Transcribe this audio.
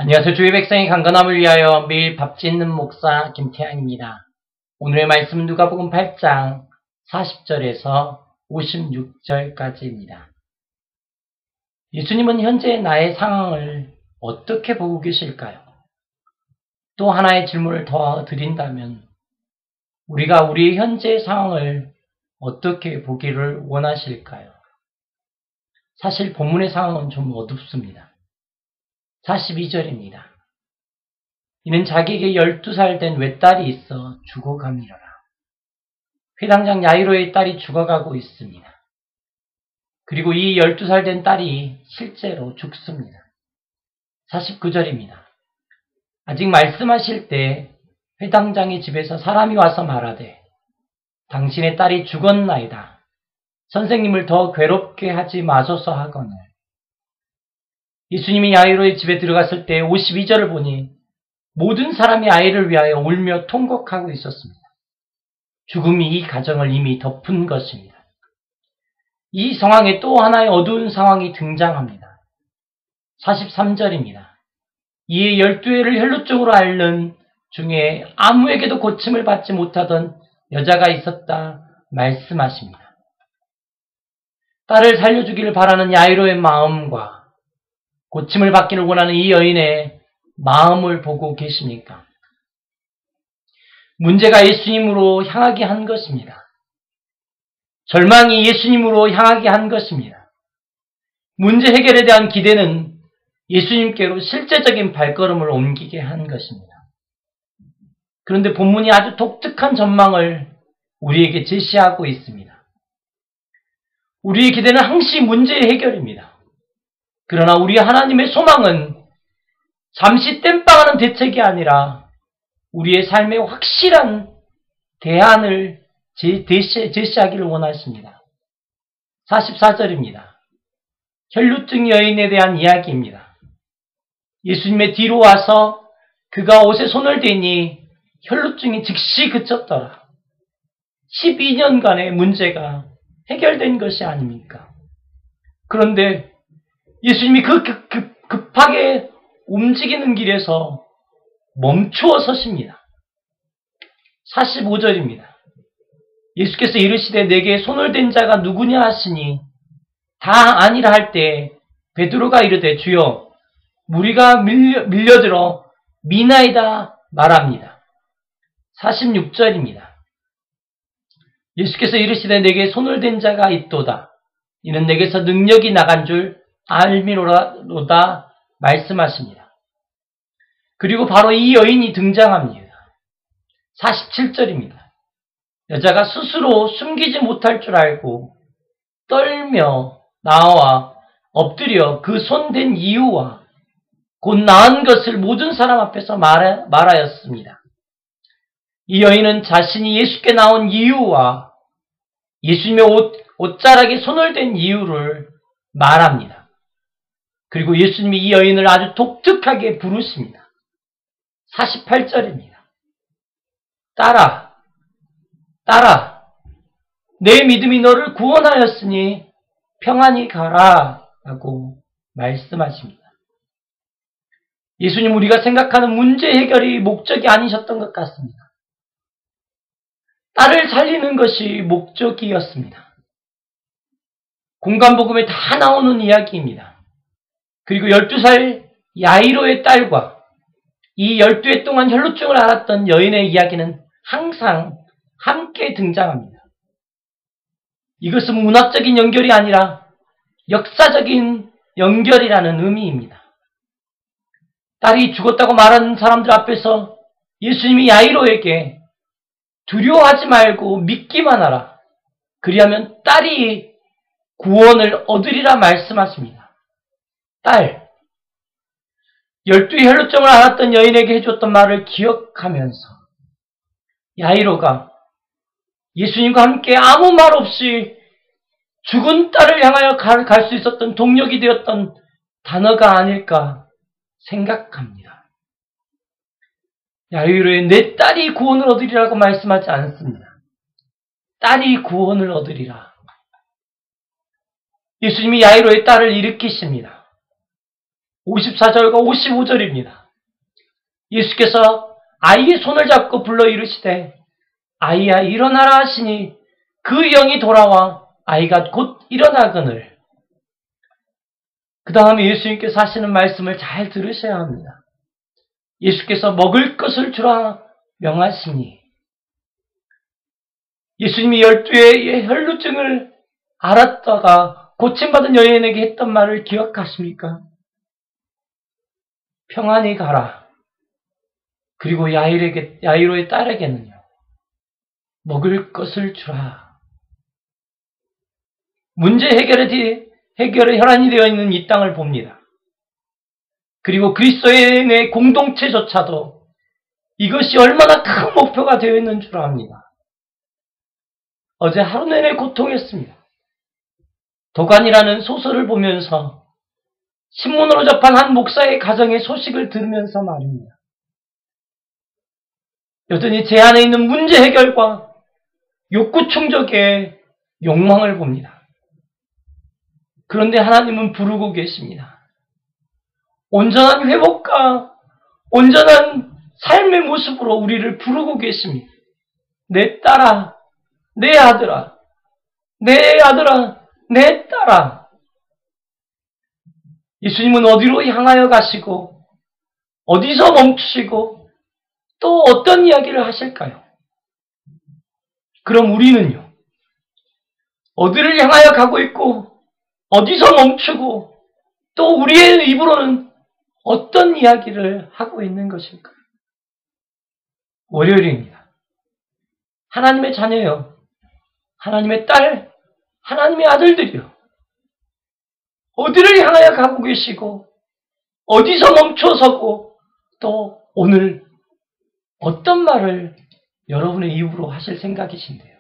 안녕하세요. 주의 백성의 강건함을 위하여 매일 밥 짓는 목사 김태환입니다. 오늘의 말씀은 누가복음 8장 40절에서 56절까지입니다. 예수님은 현재 나의 상황을 어떻게 보고 계실까요? 또 하나의 질문을 더 드린다면 우리가 우리의 현재 상황을 어떻게 보기를 원하실까요? 사실 본문의 상황은 좀 어둡습니다. 42절입니다. 이는 자기에게 12살 된 외딸이 있어 죽어가미러라. 회당장 야이로의 딸이 죽어가고 있습니다. 그리고 이 12살 된 딸이 실제로 죽습니다. 49절입니다. 아직 말씀하실 때 회당장의 집에서 사람이 와서 말하되 당신의 딸이 죽었나이다. 선생님을 더 괴롭게 하지 마소서 하거늘. 예수님이 야이로의 집에 들어갔을 때 52절을 보니 모든 사람이 아이를 위하여 울며 통곡하고 있었습니다. 죽음이 이 가정을 이미 덮은 것입니다. 이 상황에 또 하나의 어두운 상황이 등장합니다. 43절입니다. 이에 12회를 혈루증으로 앓는 중에 아무에게도 고침을 받지 못하던 여자가 있었다 말씀하십니다. 딸을 살려주기를 바라는 야이로의 마음과 고침을 받기를 원하는 이 여인의 마음을 보고 계십니까? 문제가 예수님으로 향하게 한 것입니다. 절망이 예수님으로 향하게 한 것입니다. 문제 해결에 대한 기대는 예수님께로 실제적인 발걸음을 옮기게 한 것입니다. 그런데 본문이 아주 독특한 전망을 우리에게 제시하고 있습니다. 우리의 기대는 항시 문제의 해결입니다. 그러나 우리 하나님의 소망은 잠시 땜빵하는 대책이 아니라 우리의 삶의 확실한 대안을 제시하기를 원하십니다. 44절입니다. 혈루증 여인에 대한 이야기입니다. 예수님의 뒤로 와서 그가 옷에 손을 대니 혈루증이 즉시 그쳤더라. 12년간의 문제가 해결된 것이 아닙니까? 그런데 예수님이 급하게 움직이는 길에서 멈추어 서십니다. 45절입니다. 예수께서 이르시되 내게 손을 댄 자가 누구냐 하시니 다 아니라 할 때 베드로가 이르되 주여 무리가 밀려들어 미나이다 말합니다. 46절입니다. 예수께서 이르시되 내게 손을 댄 자가 있도다. 이는 내게서 능력이 나간 줄 알미로다 말씀하십니다. 그리고 바로 이 여인이 등장합니다. 47절입니다. 여자가 스스로 숨기지 못할 줄 알고 떨며 나와 엎드려 그 손댄 이유와 곧 나은 것을 모든 사람 앞에서 말하였습니다. 이 여인은 자신이 예수께 나온 이유와 예수님의 옷자락에 손을 댄 이유를 말합니다. 그리고 예수님이 이 여인을 아주 독특하게 부르십니다. 48절입니다. 딸아, 내 믿음이 너를 구원하였으니 평안히 가라 라고 말씀하십니다. 예수님 우리가 생각하는 문제 해결이 목적이 아니셨던 것 같습니다. 딸을 살리는 것이 목적이었습니다. 공간복음에 다 나오는 이야기입니다. 그리고 12살 야이로의 딸과 이 12해 동안 혈루증을 앓았던 여인의 이야기는 항상 함께 등장합니다. 이것은 문학적인 연결이 아니라 역사적인 연결이라는 의미입니다. 딸이 죽었다고 말하는 사람들 앞에서 예수님이 야이로에게 두려워하지 말고 믿기만 하라. 그리하면 딸이 구원을 얻으리라 말씀하십니다. 딸, 12의 혈루증을 앓았던 여인에게 해줬던 말을 기억하면서 야이로가 예수님과 함께 아무 말 없이 죽은 딸을 향하여 갈 수 있었던 동력이 되었던 단어가 아닐까 생각합니다. 야이로의 내 딸이 구원을 얻으리라고 말씀하지 않습니다. 딸이 구원을 얻으리라. 예수님이 야이로의 딸을 일으키십니다. 54절과 55절입니다. 예수께서 아이의 손을 잡고 불러 이르시되 아이야 일어나라 하시니 그 영이 돌아와 아이가 곧 일어나거늘. 그 다음에 예수님께서 하시는 말씀을 잘 들으셔야 합니다. 예수께서 먹을 것을 주라 명하시니, 예수님이 12의 혈루증을 앓았다가 고침받은 여인에게 했던 말을 기억하십니까? 평안히 가라. 그리고 야이로의 딸에게는요, 먹을 것을 주라. 문제 해결의 혈안이 되어 있는 이 땅을 봅니다. 그리고 그리스도인의 공동체조차도 이것이 얼마나 큰 목표가 되어 있는 줄 압니다. 어제 하루 내내 고통했습니다. 도간이라는 소설을 보면서 신문으로 접한 한 목사의 가정의 소식을 들으면서 말입니다. 여전히 제 안에 있는 문제 해결과 욕구 충족의 욕망을 봅니다. 그런데 하나님은 부르고 계십니다. 온전한 회복과 온전한 삶의 모습으로 우리를 부르고 계십니다. 내 딸아, 내 아들아, 내 아들아, 내 딸아. 예수님은 어디로 향하여 가시고 어디서 멈추시고 또 어떤 이야기를 하실까요? 그럼 우리는요, 어디를 향하여 가고 있고 어디서 멈추고 또 우리의 입으로는 어떤 이야기를 하고 있는 것일까요? 월요일입니다. 하나님의 자녀요, 하나님의 딸, 하나님의 아들들이요, 어디를 향하여 가고 계시고 어디서 멈춰서고 또 오늘 어떤 말을 여러분의 입으로 하실 생각이신데요?